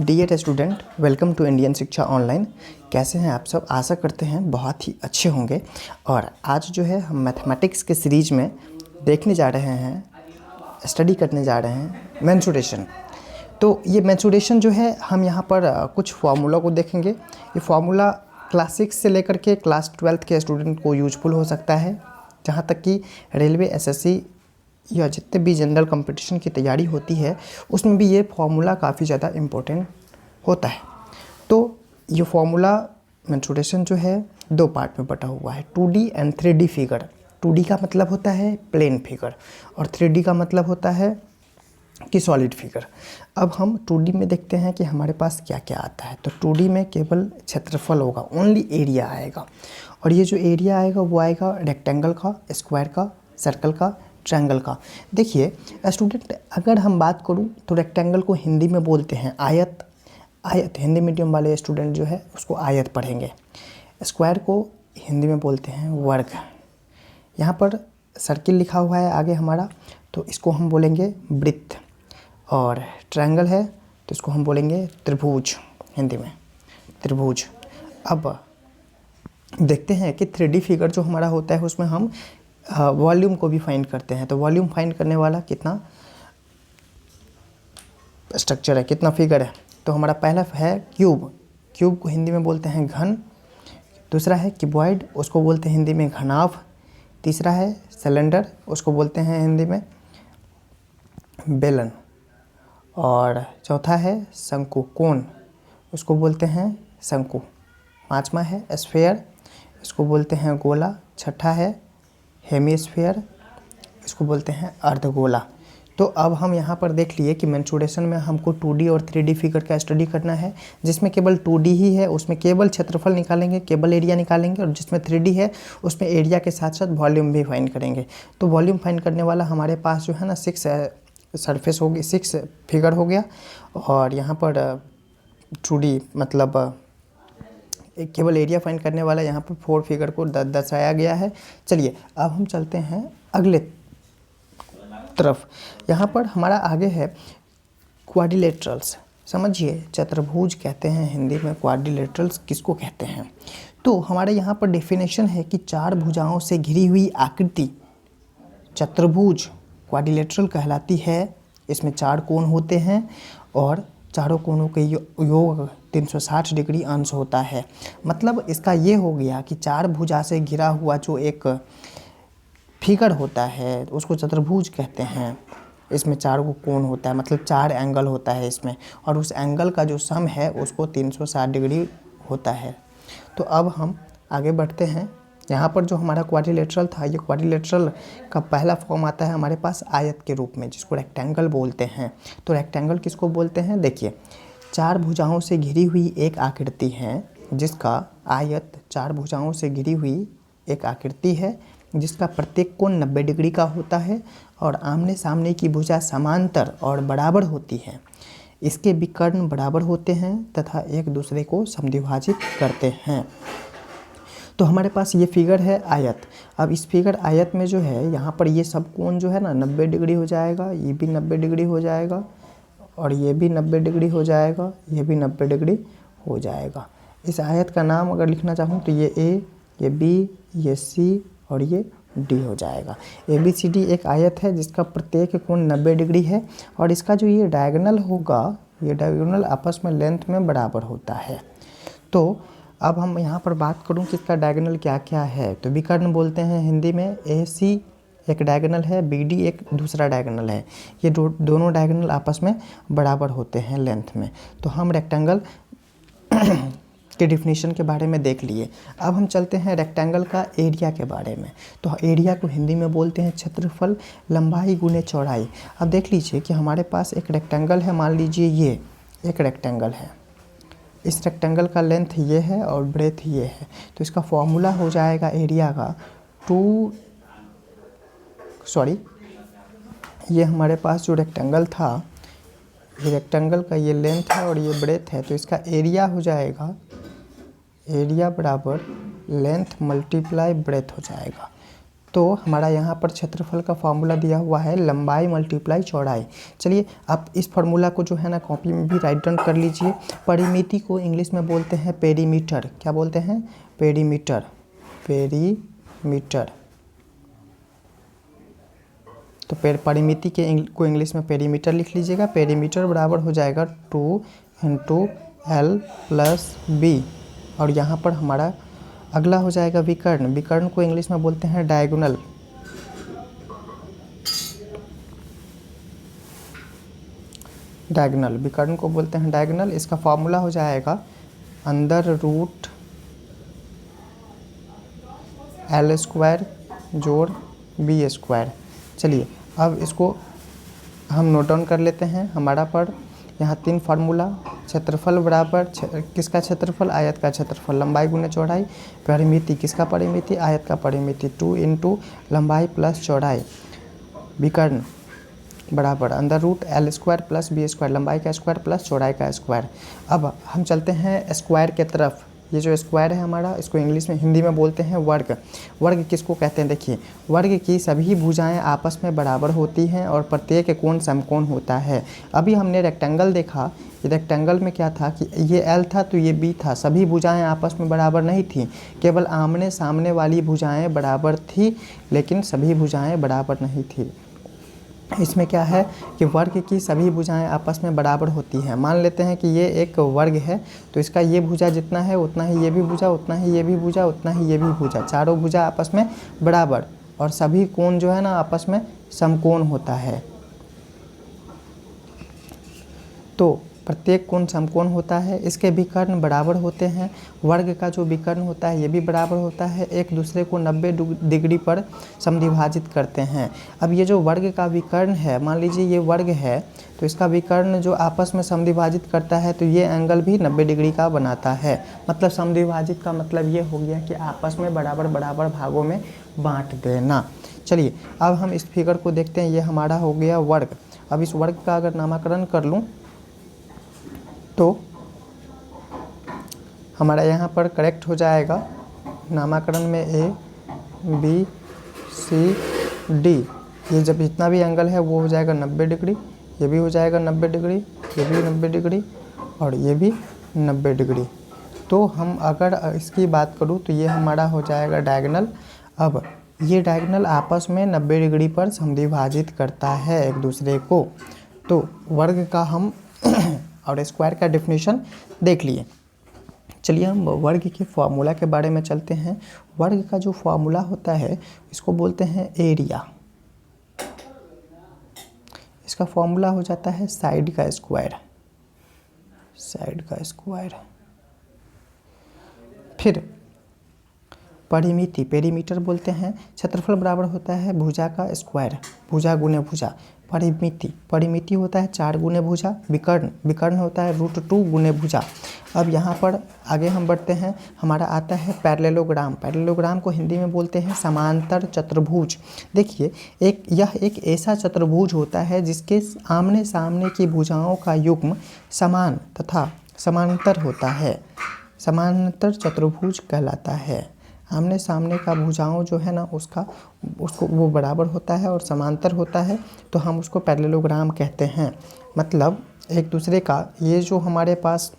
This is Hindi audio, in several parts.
Dear student, welcome to Indian Shiksha online. कैसे हैं आप सब? आशा करते हैं बहुत ही अच्छे होंगे। और आज जो है हम मैथमेटिक्स के सीरीज में देखने जा रहे हैं, स्टडी करने जा रहे हैं मेंसुरेशन। तो ये मेंसुरेशन जो है हम यहाँ पर कुछ फार्मूला को देखेंगे। ये फार्मूला क्लास 6 से लेकर के क्लास 12 के स्टूडेंट को यूजफुल हो सकता है। जहाँ तक कि रेलवे, एसएससी या जितने भी जनरल कंपटीशन की तैयारी होती है उसमें भी ये फार्मूला काफ़ी ज़्यादा इम्पोर्टेंट होता है। तो ये फार्मूला मेंसुरेशन जो है दो पार्ट में बटा हुआ है, 2D and 3D figure. 2D का मतलब होता है प्लेन फिगर और 3D का मतलब होता है कि सॉलिड फिगर। अब हम 2D में देखते हैं कि हमारे पास क्या क्या आता है। तो 2D में केवल क्षेत्रफल होगा, ओनली एरिया आएगा। और ये जो एरिया आएगा वो आएगा रेक्टेंगल का, स्क्वायर का, सर्कल का, ट्रायंगल का। देखिए स्टूडेंट, अगर हम बात करूं तो रेक्टेंगल को हिंदी में बोलते हैं आयत। आयत हिंदी मीडियम वाले स्टूडेंट जो है उसको आयत पढ़ेंगे। स्क्वायर को हिंदी में बोलते हैं वर्ग। यहाँ पर सर्किल लिखा हुआ है आगे हमारा, तो इसको हम बोलेंगे वृत्त। और ट्रायंगल है तो इसको हम बोलेंगे त्रिभुज, हिंदी में त्रिभुज। अब देखते हैं कि 3D फिगर जो हमारा होता है उसमें हम वॉल्यूम को भी फाइंड करते हैं। तो वॉल्यूम फाइंड करने वाला कितना स्ट्रक्चर है, कितना फिगर है। तो हमारा पहला है क्यूब। क्यूब को हिंदी में बोलते हैं घन। दूसरा है क्यूबॉइड, उसको बोलते हैं हिंदी में घनाभ। तीसरा है सिलेंडर, उसको बोलते हैं हिंदी में बेलन। और चौथा है शंकु, कोन, उसको बोलते हैं शंकु। पांचवा है स्फीयर, इसको बोलते हैं गोला। छठा है हेमिस्फीयर, इसको बोलते हैं अर्धगोला। तो अब हम यहाँ पर देख लिए कि मेंसुरेशन में हमको 2D और 3D फिगर का स्टडी करना है। जिसमें केवल 2D ही है उसमें केवल क्षेत्रफल निकालेंगे, केवल एरिया निकालेंगे। और जिसमें 3D है उसमें एरिया के साथ साथ वॉल्यूम भी फाइंड करेंगे। तो वॉल्यूम फाइंड करने वाला हमारे पास जो है ना 6 सरफेस होगी, 6 फिगर हो गया। और यहाँ पर 2D मतलब केवल एरिया फाइंड करने वाला यहाँ पर 4 फिगर को दर्शाया गया है। चलिए अब हम चलते हैं अगले तरफ। यहाँ पर हमारा आगे है क्वाड्रिलेटरल्स। समझिए, चतुर्भुज कहते हैं हिंदी में, क्वाड्रिलेटरल्स किसको कहते हैं। तो हमारे यहाँ पर डेफिनेशन है कि 4 भुजाओं से घिरी हुई आकृति चतुर्भुज क्वाड्रिलेटरल कहलाती है। इसमें 4 कोण होते हैं और चारों कोणों के योग 360 डिग्री अंश होता है। मतलब इसका ये हो गया कि 4 भुजा से घिरा हुआ जो एक फिगर होता है उसको चतुर्भुज कहते हैं। इसमें 4 को कोण होता है, मतलब 4 एंगल होता है इसमें, और उस एंगल का जो सम है उसको 360 डिग्री होता है। तो अब हम आगे बढ़ते हैं। यहाँ पर जो हमारा क्वाड्रिलेटरल था, ये क्वाड्रिलेटरल का पहला फॉर्म आता है हमारे पास आयत के रूप में, जिसको रेक्टेंगल बोलते हैं। तो रेक्टेंगल किसको बोलते हैं? देखिए, 4 भुजाओं से घिरी हुई एक आकृति है जिसका आयत, 4 भुजाओं से घिरी हुई एक आकृति है जिसका प्रत्येक कोण 90 डिग्री का होता है और आमने सामने की भुजा समांतर और बराबर होती है। इसके विकर्ण बराबर होते हैं तथा एक दूसरे को समद्विभाजित करते हैं। तो हमारे पास ये फिगर है आयत। अब इस फिगर आयत में जो है यहाँ पर ये सब कोण जो है ना 90 डिग्री हो जाएगा, ये भी 90 डिग्री हो जाएगा और ये भी 90 डिग्री हो जाएगा, ये भी 90 डिग्री हो जाएगा। इस आयत का नाम अगर लिखना चाहूँ तो ये ए, ये बी, ये सी और ये डी हो जाएगा। ABCD एक आयत है जिसका प्रत्येक कोण 90 डिग्री है और इसका जो ये डायगोनल होगा, ये डायगोनल आपस में लेंथ में बराबर होता है। तो अब हम यहाँ पर बात करूँ कि इसका डायगोनल क्या क्या है। तो विकर्ण बोलते हैं हिंदी में। AC एक डायगोनल है, BD एक दूसरा डायगोनल है। ये दोनों डायगोनल आपस में बराबर होते हैं लेंथ में। तो हम रेक्टेंगल के डिफिनीशन के बारे में देख लिए। अब हम चलते हैं रेक्टेंगल का एरिया के बारे में। तो एरिया को हिंदी में बोलते हैं क्षेत्रफल, लंबाई गुने चौड़ाई। अब देख लीजिए कि हमारे पास एक रेक्टेंगल है, मान लीजिए ये एक रेक्टेंगल है। इस रेक्टेंगल का लेंथ ये है और ब्रेथ ये है। तो इसका फॉर्मूला हो जाएगा एरिया का ये हमारे पास जो रेक्टेंगल था, ये रेक्टेंगल का ये लेंथ है और ये ब्रेथ है। तो इसका एरिया हो जाएगा, एरिया बराबर लेंथ मल्टीप्लाई ब्रेथ हो जाएगा। तो हमारा यहाँ पर क्षेत्रफल का फॉर्मूला दिया हुआ है लंबाई मल्टीप्लाई चौड़ाई। चलिए आप इस फार्मूला को जो है ना कॉपी में भी राइट डाउन कर लीजिए। परिमिति को इंग्लिश में बोलते हैं पेरीमीटर। क्या बोलते हैं? पेरीमीटर। पेरीमीटर। तो परिमिति को इंग्लिश में पेरीमीटर लिख लीजिएगा। पेरीमीटर बराबर हो जाएगा 2 × L+B। और यहाँ पर हमारा अगला हो जाएगा विकर्ण। विकर्ण को इंग्लिश में बोलते हैं डायगोनल। डायगोनल, विकर्ण को बोलते हैं डायगोनल। इसका फॉर्मूला हो जाएगा √L² जोड़ B²। चलिए अब इसको हम नोट डाउन कर लेते हैं। हमारा पर यहाँ 3 फार्मूला, क्षेत्रफल बराबर किसका क्षेत्रफल? आयत का क्षेत्रफल, लंबाई गुने चौड़ाई। परिमिति किसका परिमिति? आयत का परिमिति, 2 × लंबाई प्लस चौड़ाई। विकर्ण बराबर √L² + B², लंबाई का स्क्वायर प्लस चौड़ाई का स्क्वायर। अब हम चलते हैं स्क्वायर के तरफ। ये जो स्क्वायर है हमारा, इसको इंग्लिश में हिंदी में बोलते हैं वर्ग। वर्ग किसको कहते हैं? देखिए, वर्ग की सभी भुजाएं आपस में बराबर होती हैं और प्रत्येक कोण समकोण होता है। अभी हमने रेक्टेंगल देखा, रेक्टेंगल में क्या था कि ये L था तो ये B था। सभी भुजाएं आपस में बराबर नहीं थी, केवल आमने सामने वाली भुजाएं बराबर थी, लेकिन सभी भुजाएं बराबर नहीं थी। इसमें क्या है कि वर्ग की सभी भुजाएं आपस में बराबर होती हैं। मान लेते हैं कि ये एक वर्ग है, तो इसका ये भुजा जितना है उतना ही ये भी भुजा, उतना ही ये भी भुजा, उतना ही ये भी भुजा, चारों भुजा आपस में बराबर। और सभी कोण जो है ना आपस में समकोण होता है। तो प्रत्येक कोण समकोण होता है। इसके विकर्ण बराबर होते हैं। वर्ग का जो विकर्ण होता है ये भी बराबर होता है, एक दूसरे को 90 डिग्री पर समद्विभाजित करते हैं। अब ये जो वर्ग का विकर्ण है, मान लीजिए ये वर्ग है, तो इसका विकर्ण जो आपस में समद्विभाजित करता है तो ये एंगल भी 90 डिग्री का बनाता है। मतलब समद्विभाजित का मतलब ये हो गया कि आपस में बराबर बराबर भागों में बांट देना। चलिए अब हम इस फिगर को देखते हैं। ये हमारा हो गया वर्ग। अब इस वर्ग का अगर नामकरण कर लूँ तो हमारा यहाँ पर करेक्ट हो जाएगा नामकरण में A, B, C, D। ये जब जितना भी एंगल है वो हो जाएगा 90 डिग्री, ये भी हो जाएगा 90 डिग्री, ये भी 90 डिग्री और ये भी 90 डिग्री। तो हम अगर इसकी बात करूँ तो ये हमारा हो जाएगा डायगोनल। अब ये डायगोनल आपस में 90 डिग्री पर समद्विभाजित करता है एक दूसरे को। तो वर्ग का हम और स्क्वायर का डेफिनेशन देख लिए। चलिए हम वर्ग के फॉर्मूला के बारे में चलते हैं। वर्ग का जो फॉर्मूला होता है इसको बोलते हैं एरिया। इसका फॉर्मूला हो जाता है साइड का स्क्वायर। साइड का स्क्वायर। फिर परिमिति, पेरीमीटर बोलते हैं। क्षेत्रफल बराबर होता है भुजा का स्क्वायर, भुजा गुने भुजा। परिमिति, परिमिति होता है 4 गुने भुजा। विकर्ण, विकर्ण होता है √2 गुने भुजा। अब यहाँ पर आगे हम बढ़ते हैं। हमारा आता है पैरेललोग्राम। पैरेललोग्राम को हिंदी में बोलते हैं समांतर चतुर्भुज। देखिए यह एक ऐसा चतुर्भुज होता है जिसके आमने सामने की भुजाओं का युग्म समान तथा समांतर होता है। समांतर चतुर्भुज कहलाता है। आमने सामने का भुजाओं जो है ना उसको वो बराबर होता है और समांतर होता है, तो हम उसको पैरेललोग्राम कहते हैं। मतलब एक दूसरे का, ये जो हमारे पास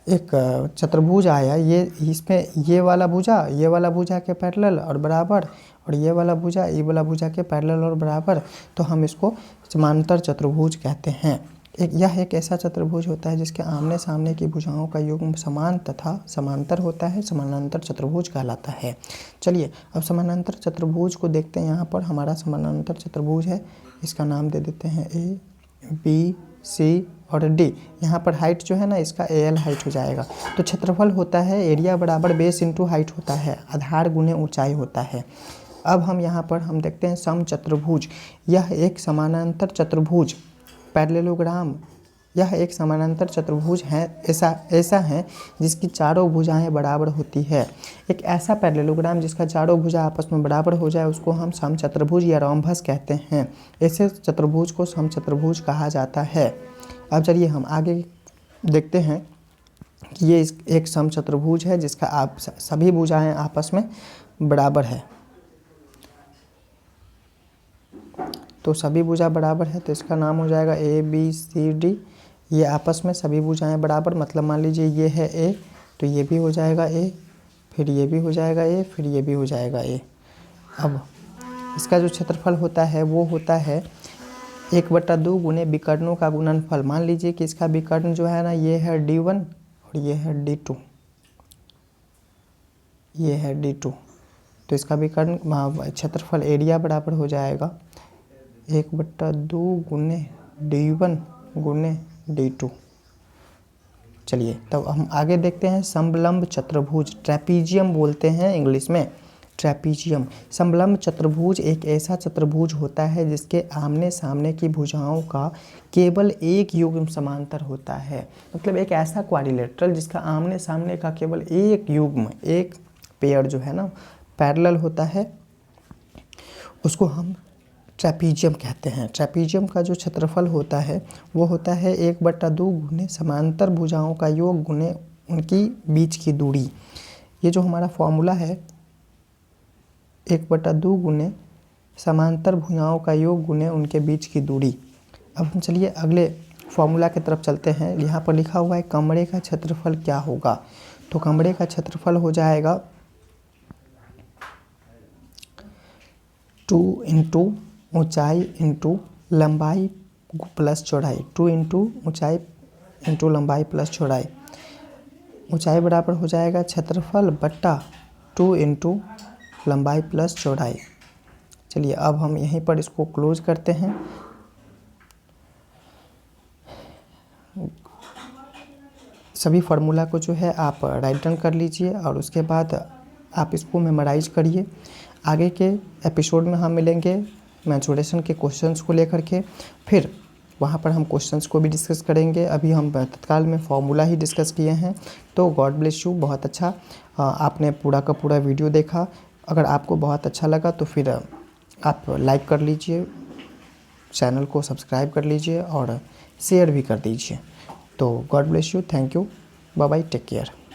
एक चतुर्भुज आया, ये इसमें ये वाला भुजा के पैरेलल और बराबर, और ये वाला भुजा के पैरेलल और बराबर, तो हम इसको समांतर चतुर्भुज कहते हैं। यह एक ऐसा चतुर्भुज होता है जिसके आमने सामने की भुजाओं का युग्म समान तथा समांतर होता है, समानांतर चतुर्भुज कहलाता है। चलिए अब समानांतर चतुर्भुज को देखते हैं। यहाँ पर हमारा समानांतर चतुर्भुज है, इसका नाम दे देते हैं A, B, C और D। यहाँ पर हाइट जो है ना इसका AL हाइट हो जाएगा। तो क्षेत्रफल होता है एरिया बराबर बेस इंटू हाइट होता है, आधार गुने ऊंचाई होता है। अब हम यहाँ पर हम देखते हैं समचतुर्भुज। यह एक समानांतर चतुर्भुज, पैरेललोग्राम, यह एक समानांतर चतुर्भुज है, ऐसा है जिसकी चारों भुजाएं बराबर होती है। एक ऐसा पैरेललोग्राम जिसका चारों भुजा आपस में बराबर हो जाए उसको हम समचतुर्भुज या रोम्बस कहते हैं। ऐसे चतुर्भुज को समचतुर्भुज कहा जाता है। अब चलिए हम आगे देखते हैं कि ये एक समचतुर्भुज है जिसका सभी भुजाएं आपस में बराबर है, तो सभी भुजा बराबर है, तो इसका नाम हो जाएगा ABCD। ये आपस में सभी भुजाएं बराबर, मतलब मान लीजिए ये है A, तो ये भी हो जाएगा A, फिर ये भी हो जाएगा A, फिर ये भी हो जाएगा A। अब इसका जो क्षेत्रफल होता है वो होता है 1/2 गुने विकर्णों का गुणनफल। मान लीजिए कि इसका विकर्ण जो है ना, ये है D1 और ये है D2, ये है D2, तो इसका विकर्ण क्षेत्रफल एरिया बराबर हो जाएगा 1/2 गुने D1 गुने D2। चलिए तब हम आगे देखते हैं समलंब चतुर्भुज, ट्रेपीजियम बोलते हैं इंग्लिश में, ट्रेपीजियम। समलंब चतुर्भुज एक ऐसा चतुर्भुज होता है जिसके आमने सामने की भुजाओं का केवल एक युग्म समांतर होता है। मतलब एक ऐसा क्वाड्रिलेटरल जिसका आमने सामने का केवल एक युग्म, एक पेयर जो है ना पैरेलल होता है, उसको हम ट्रेपीजियम कहते हैं। ट्रेपीजियम का जो क्षेत्रफल होता है वो होता है 1/2 गुने समांतर भुजाओं का योग गुने उनकी बीच की दूरी। ये जो हमारा फॉर्मूला है 1/2 गुने समांतर भुजाओं का योग गुने उनके बीच की दूरी। अब हम चलिए अगले फॉर्मूला की तरफ चलते हैं। यहाँ पर लिखा हुआ है कमरे का क्षेत्रफल क्या होगा, तो कमरे का क्षेत्रफल हो जाएगा 2 इंटू ऊंचाई इंटू लंबाई प्लस चौड़ाई, 2 इंटू ऊंचाई इंटू लंबाई प्लस चौड़ाई। ऊंचाई बराबर हो जाएगा क्षेत्रफल बट्टा 2 इंटू लंबाई प्लस चौड़ाई। चलिए अब हम यहीं पर इसको क्लोज करते हैं। सभी फार्मूला को जो है आप राइट डाउन कर लीजिए और उसके बाद आप इसको मेमोराइज करिए। आगे के एपिसोड में हम मिलेंगे मैथमेटिक्स के क्वेश्चंस को लेकर के, फिर वहाँ पर हम क्वेश्चंस को भी डिस्कस करेंगे। अभी हम तत्काल में फॉर्मूला ही डिस्कस किए हैं। तो गॉड ब्लेस यू, बहुत अच्छा आपने पूरा का पूरा वीडियो देखा। अगर आपको बहुत अच्छा लगा तो फिर आप लाइक कर लीजिए, चैनल को सब्सक्राइब कर लीजिए और शेयर भी कर दीजिए। तो god bless you, thank you, bye bye, take care.